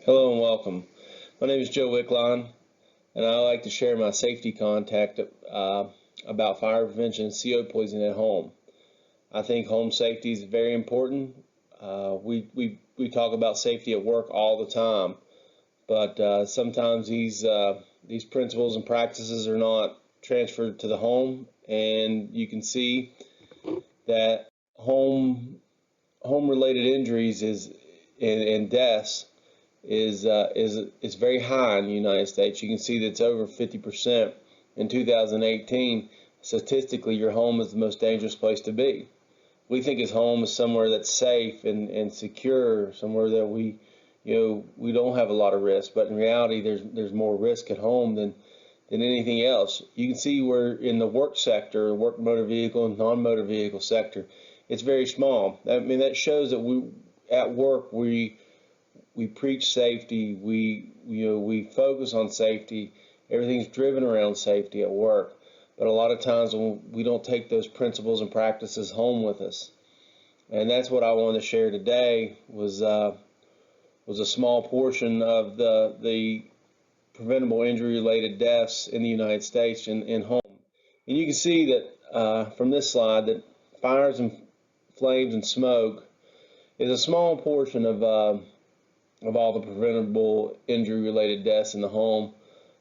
Hello and welcome. My name is Joe Wickline, and I like to share my safety contact about fire prevention and CO poisoning at home. I think home safety is very important. We talk about safety at work all the time, but sometimes these principles and practices are not transferred to the home, and you can see that home related injuries and deaths is very high in the United States. You can see that it's over 50% in 2018. Statistically, your home is the most dangerous place to be. We think his home is somewhere that's safe and secure, somewhere that we don't have a lot of risk. But in reality, there's more risk at home than anything else. You can see where in the work sector, work motor vehicle and non-motor vehicle sector, it's very small. I mean, that shows that at work we preach safety, we focus on safety, everything's driven around safety at work. But a lot of times we don't take those principles and practices home with us. And that's what I wanted to share today was a small portion of the preventable injury related deaths in the United States in home. And you can see that from this slide that fires and flames and smoke is a small portion of all the preventable injury related deaths in the home.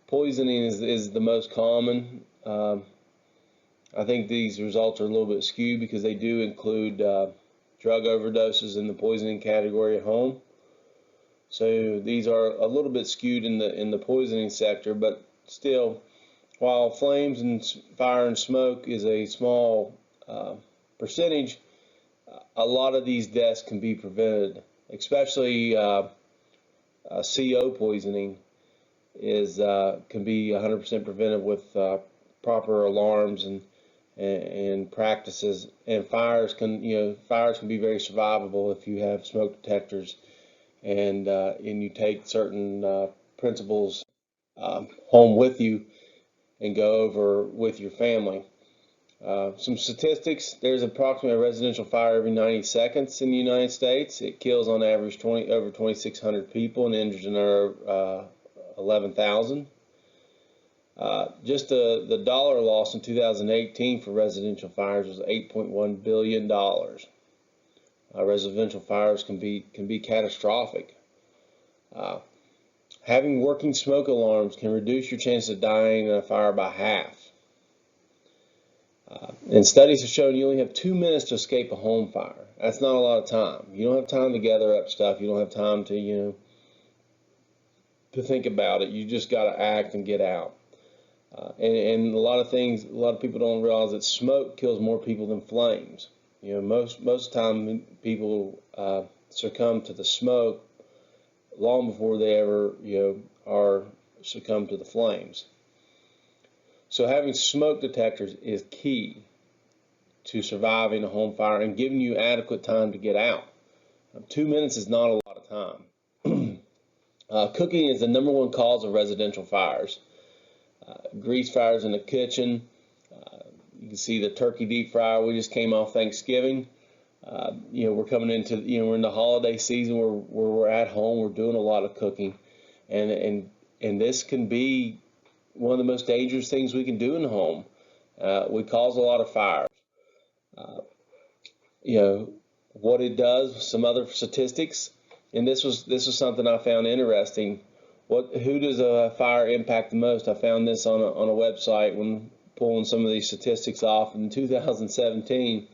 Poisoning is the most common. I think these results are a little bit skewed because they do include drug overdoses in the poisoning category at home. So these are a little bit skewed in the poisoning sector, but still, while flames and fire and smoke is a small percentage, a lot of these deaths can be prevented, especially CO poisoning can be 100% prevented with proper alarms and practices. And fires can be very survivable if you have smoke detectors and you take certain principles home with you and go over with your family. Some statistics: there's approximately a residential fire every 90 seconds in the United States. It kills on average over 2,600 people and injures another 11,000. Just the dollar loss in 2018 for residential fires was $8.1 billion. Residential fires can be catastrophic. Having working smoke alarms can reduce your chance of dying in a fire by half. And studies have shown you only have 2 minutes to escape a home fire. That's not a lot of time. You don't have time to gather up stuff. You don't have time to think about it. You just got to act and get out. And a lot of people don't realize that smoke kills more people than flames. Most of the time people succumb to the smoke long before they ever are succumb to the flames. So having smoke detectors is key to surviving a home fire and giving you adequate time to get out. 2 minutes is not a lot of time. Cooking is the #1 cause of residential fires. Grease fires in the kitchen. You can see the turkey deep fryer. We just came off Thanksgiving. We're coming into we're in the holiday season where we're at home. We're doing a lot of cooking, and this can be one of the most dangerous things we can do in the home. We cause a lot of fires. What it does. Some other statistics, and this was something I found interesting. Who does a fire impact the most? I found this on a website when pulling some of these statistics off. In 2017,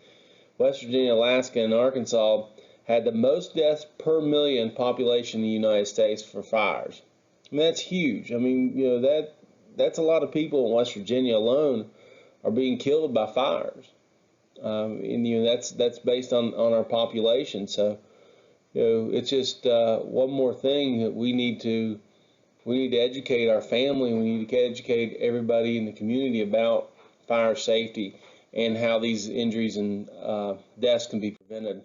West Virginia, Alaska, and Arkansas had the most deaths per million population in the United States for fires. I mean, that's huge. I mean, that's a lot of people in West Virginia alone are being killed by fires. And that's based on our population. So it's just one more thing that we need to educate our family. We need to educate everybody in the community about fire safety and how these injuries and deaths can be prevented.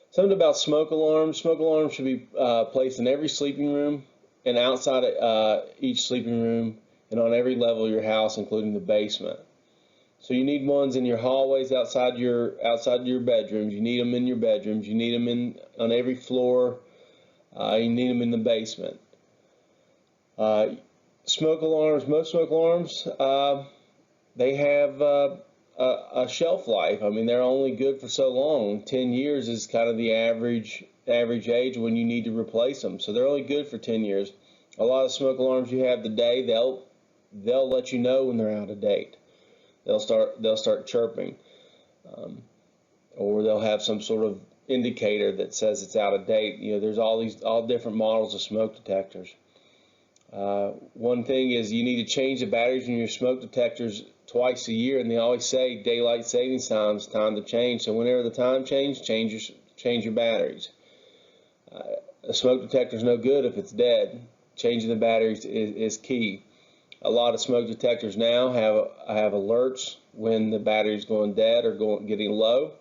Something about smoke alarms. Smoke alarms should be placed in every sleeping room and outside each sleeping room and on every level of your house, including the basement. So you need ones in your hallways, outside your bedrooms. You need them in your bedrooms. You need them on every floor You need them in the basement. Smoke alarms, most smoke alarms, they have a shelf life. I mean, they're only good for so long. 10 years is kind of the average age when you need to replace them. So they're only good for 10 years. A lot of smoke alarms you have today, they'll let you know when they're out of date. They'll start chirping, or they'll have some sort of indicator that says it's out of date. There's all different models of smoke detectors. One thing is you need to change the batteries in your smoke detectors twice a year, and they always say daylight savings time is time to change. So whenever the time change your batteries. A smoke detector is no good if it's dead. Changing the batteries is key. A lot of smoke detectors now have alerts when the battery's going dead or getting low.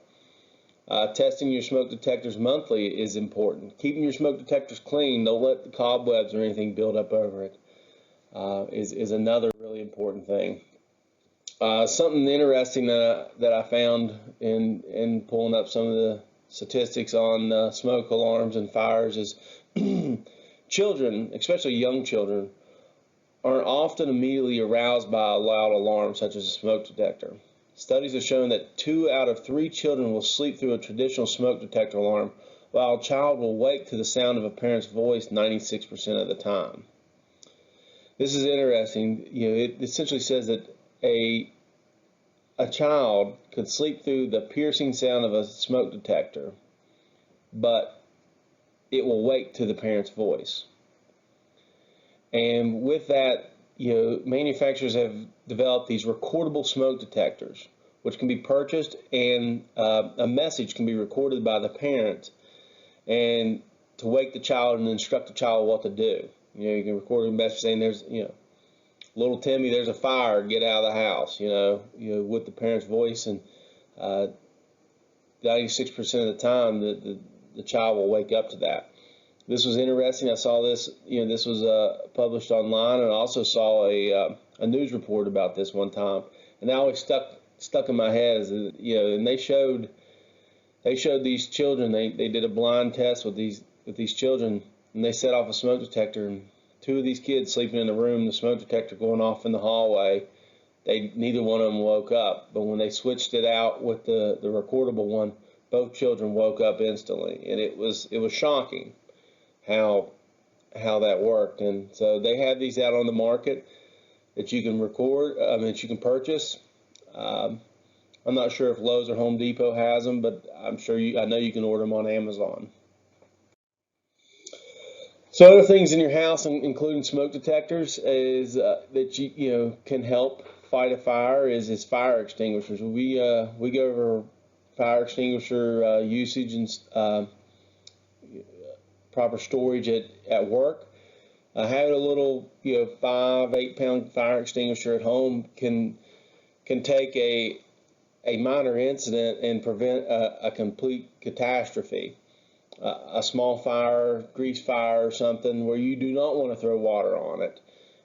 Testing your smoke detectors monthly is important. Keeping your smoke detectors clean, don't let the cobwebs or anything build up over it, is another really important thing. Something interesting that I found in pulling up some of the statistics on smoke alarms and fires is children, especially young children, are often immediately aroused by a loud alarm such as a smoke detector. Studies have shown that 2 out of 3 children will sleep through a traditional smoke detector alarm, while a child will wake to the sound of a parent's voice 96% of the time. This is interesting. It essentially says that a child could sleep through the piercing sound of a smoke detector, but it will wake to the parent's voice. And with that, manufacturers have developed these recordable smoke detectors, which can be purchased, and a message can be recorded by the parent and to wake the child and instruct the child what to do. You can record a message saying there's, little Timmy, there's a fire, get out of the house, with the parent's voice, and 96% of the time the child will wake up to that. This was interesting. I saw this, this was published online, and I also saw a news report about this one time, and that always stuck in my head. And they showed these children. They did a blind test with these children, and they set off a smoke detector, and 2 of these kids sleeping in the room, the smoke detector going off in the hallway. Neither one of them woke up, but when they switched it out with the recordable one, both children woke up instantly, and it was shocking how that worked. And so they have these out on the market that you can that you can purchase. I'm not sure if Lowe's or Home Depot has them, but I know you can order them on Amazon. So other things in your house, including smoke detectors, is that you can help fight a fire is fire extinguishers. We go over fire extinguisher usage and proper storage at work. Having a little 5-8 pound fire extinguisher at home can take a minor incident and prevent a complete catastrophe. A small fire, grease fire or something where you do not want to throw water on it.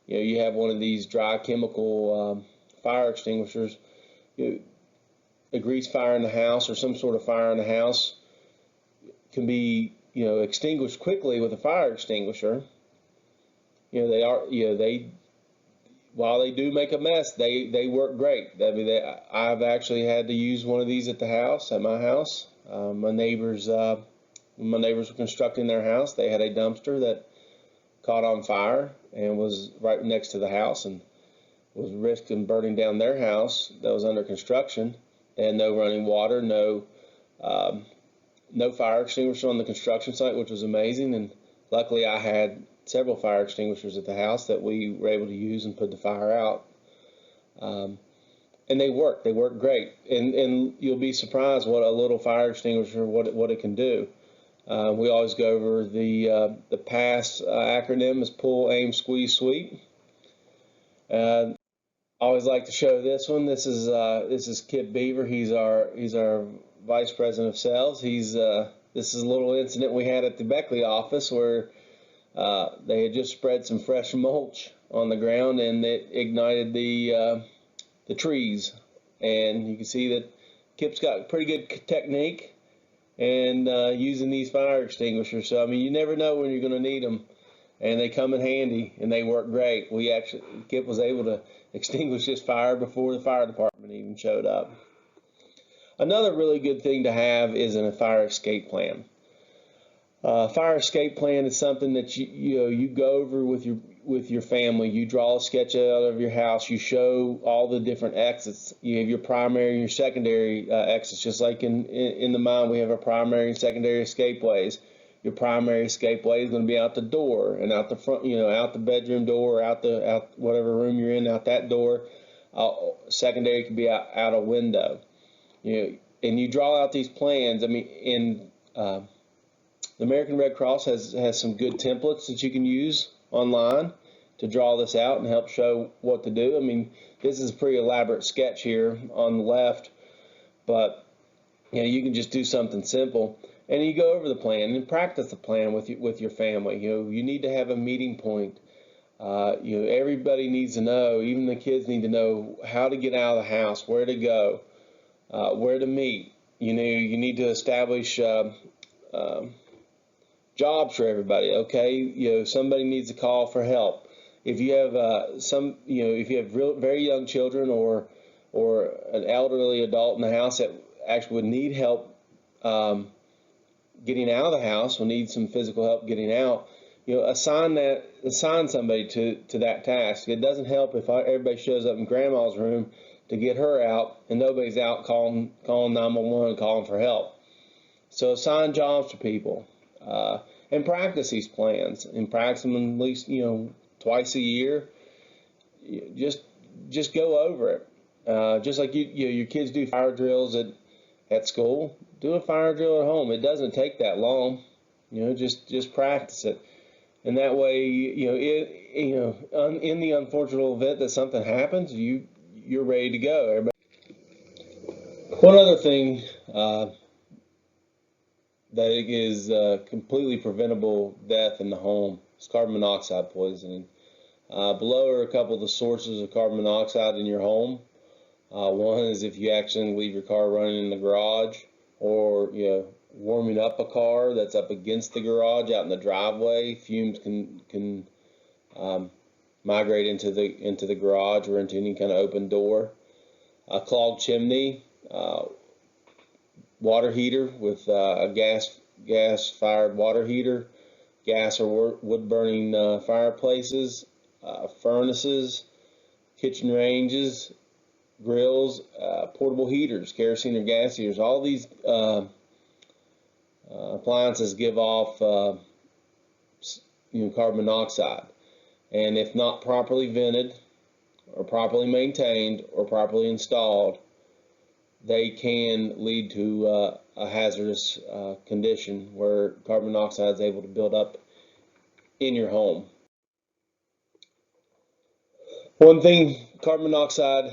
You have one of these dry chemical fire extinguishers. A grease fire in the house or some sort of fire in the house can be extinguished quickly with a fire extinguisher. While they do make a mess, they work great. I've actually had to use one of these at my house. When my neighbors were constructing their house, they had a dumpster that caught on fire and was right next to the house and was risking burning down their house that was under construction. They had no running water, no fire extinguisher on the construction site, which was amazing. And luckily I had several fire extinguishers at the house that we were able to use and put the fire out. And they work great. And you'll be surprised what a little fire extinguisher, what it can do. We always go over the PASS acronym is pull, aim, squeeze, sweep. I always like to show this one. This is Kip Beaver. He's our vice president of sales. This is a little incident we had at the Beckley office where they had just spread some fresh mulch on the ground and it ignited the trees. And you can see that Kip's got pretty good technique. and using these fire extinguishers. So I mean, you never know when you're going to need them, and they come in handy and they work great. Kip was able to extinguish this fire before the fire department even showed up. Another really good thing to have is a fire escape plan. Fire escape plan is something that you go over with your family. You draw a sketch out of your house. You show all the different exits. You have your primary and your secondary exits. Just like in the mine, we have our primary and secondary escape ways. Your primary escape way is going to be out the door and out the front, out the bedroom door, out whatever room you're in, out that door. Secondary can be out a window. And you draw out these plans. I mean, the American Red Cross has some good templates that you can use online to draw this out and help show what to do. I mean, this is a pretty elaborate sketch here on the left, but you can just do something simple, and you go over the plan and practice the plan with your family. You need to have a meeting point. Everybody needs to know, even the kids need to know how to get out of the house, where to go, where to meet. You need to establish jobs for everybody. Okay, somebody needs to call for help. If you have if you have very young children or an elderly adult in the house that actually would need help getting out of the house, will need some physical help getting out, assign somebody to that task. It doesn't help if everybody shows up in grandma's room to get her out and nobody's out calling 911, calling for help. So assign jobs to people. And practice these plans, and practice them at least twice a year. Just go over it. Just like your kids do fire drills at school, do a fire drill at home. It doesn't take that long. Just practice it, and that way in the unfortunate event that something happens, you're ready to go. Everybody. One other thing. That is completely preventable death in the home. It's carbon monoxide poisoning. Below are a couple of the sources of carbon monoxide in your home. One is if you accidentally leave your car running in the garage, or warming up a car that's up against the garage out in the driveway. Fumes can migrate into the garage or into any kind of open door. A clogged chimney. Water heater with a gas-fired water heater, gas or wood-burning fireplaces, furnaces, kitchen ranges, grills, portable heaters, kerosene or gas heaters. All these appliances give off carbon monoxide, and if not properly vented or properly maintained or properly installed, they can lead to a hazardous condition where carbon monoxide is able to build up in your home. One thing, carbon monoxide,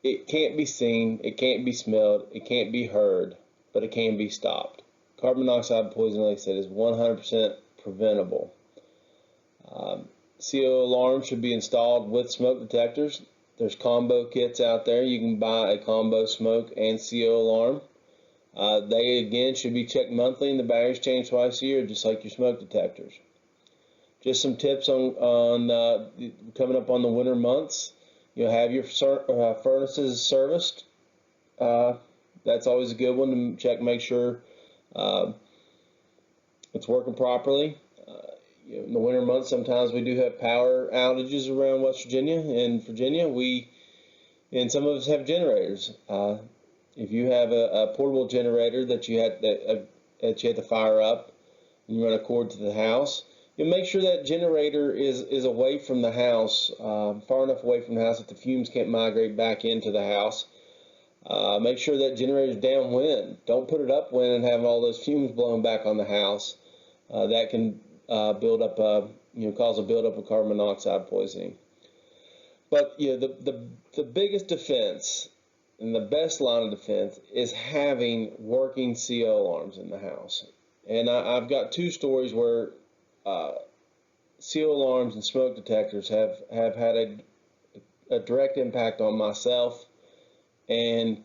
it can't be seen, it can't be smelled, it can't be heard, but it can be stopped. Carbon monoxide poisoning, like I said, is 100% preventable. CO alarms should be installed with smoke detectors. There's combo kits out there. You can buy a combo smoke and CO alarm. They again should be checked monthly, and the batteries changed twice a year, just like your smoke detectors. Just some tips on coming up on the winter months. Have your furnaces serviced. That's always a good one to check, make sure it's working properly. In the winter months, sometimes we do have power outages around West Virginia and Virginia. And some of us have generators. If you have a portable generator that you have to fire up, and you run a cord to the house, you make sure that generator is away from the house, far enough away from the house that the fumes can't migrate back into the house. Make sure that generator is downwind. Don't put it upwind and have all those fumes blowing back on the house. That can build up, cause a buildup of carbon monoxide poisoning. But the biggest defense and the best line of defense is having working CO alarms in the house. And I've got two stories where CO alarms and smoke detectors have had a direct impact on myself and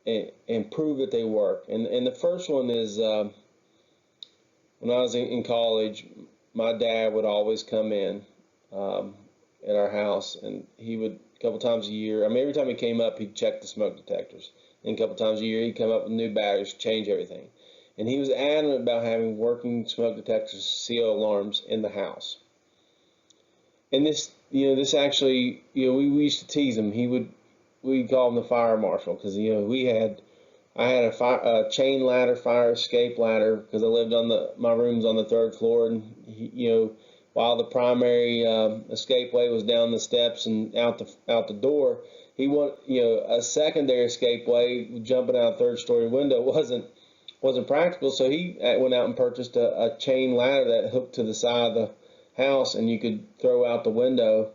and prove that they work. And the first one is when I was in college, my dad would always come in at our house, and he would a couple times a year. I mean, every time he came up, he'd check the smoke detectors. And a couple times a year, he'd come up with new batteries, change everything. And he was adamant about having working smoke detectors, CO alarms in the house. And this actually, we used to tease him. We'd call him the fire marshal because, I had a chain ladder, fire escape ladder, because I lived my room's on the third floor, and while the primary escape way was down the steps and out the door, he wanted, a secondary escape way, jumping out a third story window wasn't practical. So he went out and purchased a chain ladder that hooked to the side of the house, and you could throw out the window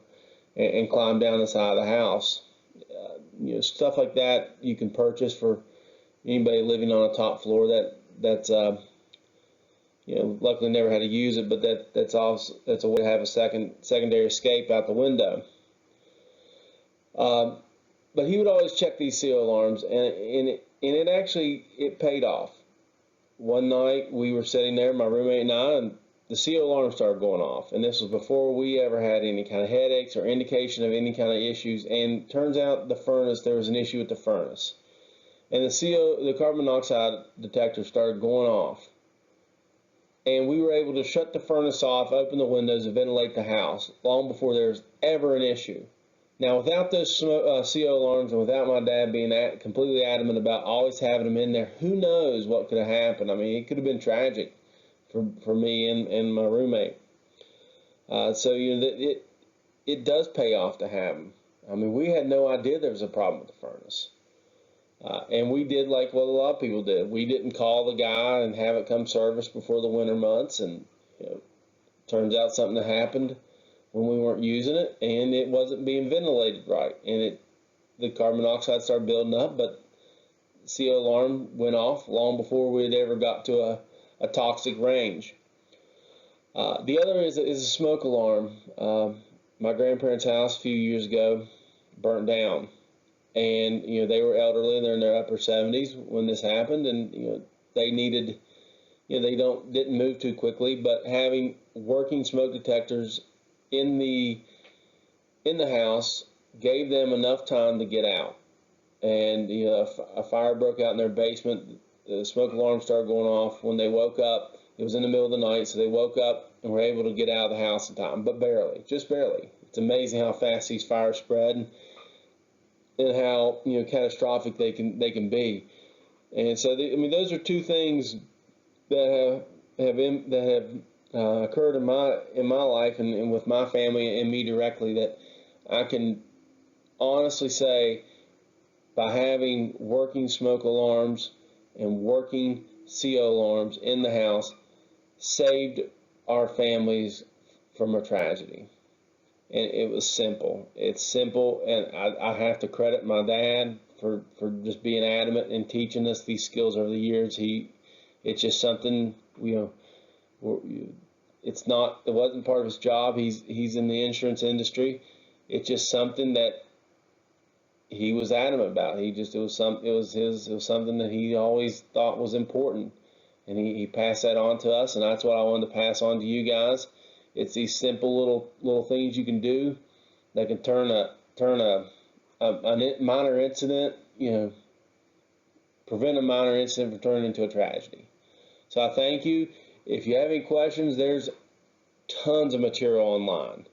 and climb down the side of the house. Stuff like that you can purchase for anybody living on a top floor. That's luckily never had to use it, but that's a way to have a secondary escape out the window. But he would always check these CO alarms, and it actually paid off. One night we were sitting there, my roommate and I, and the CO alarm started going off, and this was before we ever had any kind of headaches or indication of any kind of issues. And turns out there was an issue with the furnace, and the carbon monoxide detector started going off. And we were able to shut the furnace off, open the windows, and ventilate the house long before there was ever an issue. Now, without those CO alarms and without my dad being completely adamant about always having them in there, who knows what could have happened? I mean, it could have been tragic for me and my roommate. So it does pay off to have them. I mean, we had no idea there was a problem with the furnace. And we did like what a lot of people did. We didn't call the guy and have it come service before the winter months. And turns out something that happened when we weren't using it, and it wasn't being ventilated right. And the carbon monoxide started building up, but the CO alarm went off long before we had ever got to a toxic range. The other is a smoke alarm. My grandparents' house a few years ago burnt down. And they were elderly, they're in their upper 70s when this happened, and they needed, they didn't move too quickly, but having working smoke detectors in the house gave them enough time to get out. And a fire broke out in their basement. The smoke alarm started going off. When they woke up, it was in the middle of the night, so they woke up and were able to get out of the house in time, but barely, just barely. It's amazing how fast these fires spread, and how catastrophic they can be. And so those are two things that have occurred in my life and with my family and me directly, that I can honestly say, by having working smoke alarms and working CO alarms in the house, saved our families from a tragedy. And it was simple. It's simple, and I have to credit my dad for just being adamant and teaching us these skills over the years. It's just something, it wasn't part of his job. He's in the insurance industry. It's just something that he was adamant about. It was something that he always thought was important, and he passed that on to us, and that's what I wanted to pass on to you guys. It's these simple little things you can do that can turn a minor incident, prevent a minor incident from turning into a tragedy. So I thank you. If you have any questions, there's tons of material online,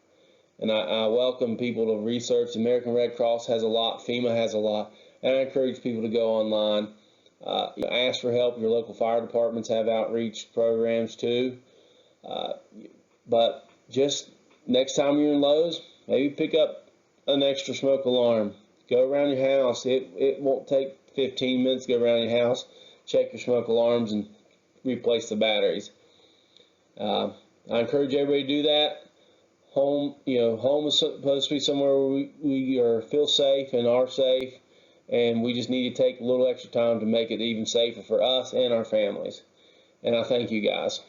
and I welcome people to research. The American Red Cross has a lot, FEMA has a lot, and I encourage people to go online. Ask for help. Your local fire departments have outreach programs too. But just next time you're in Lowe's, maybe pick up an extra smoke alarm. Go around your house. It won't take 15 minutes to go around your house, check your smoke alarms, and replace the batteries. I encourage everybody to do that. Home is supposed to be somewhere where we feel safe and are safe, and we just need to take a little extra time to make it even safer for us and our families. And I thank you guys.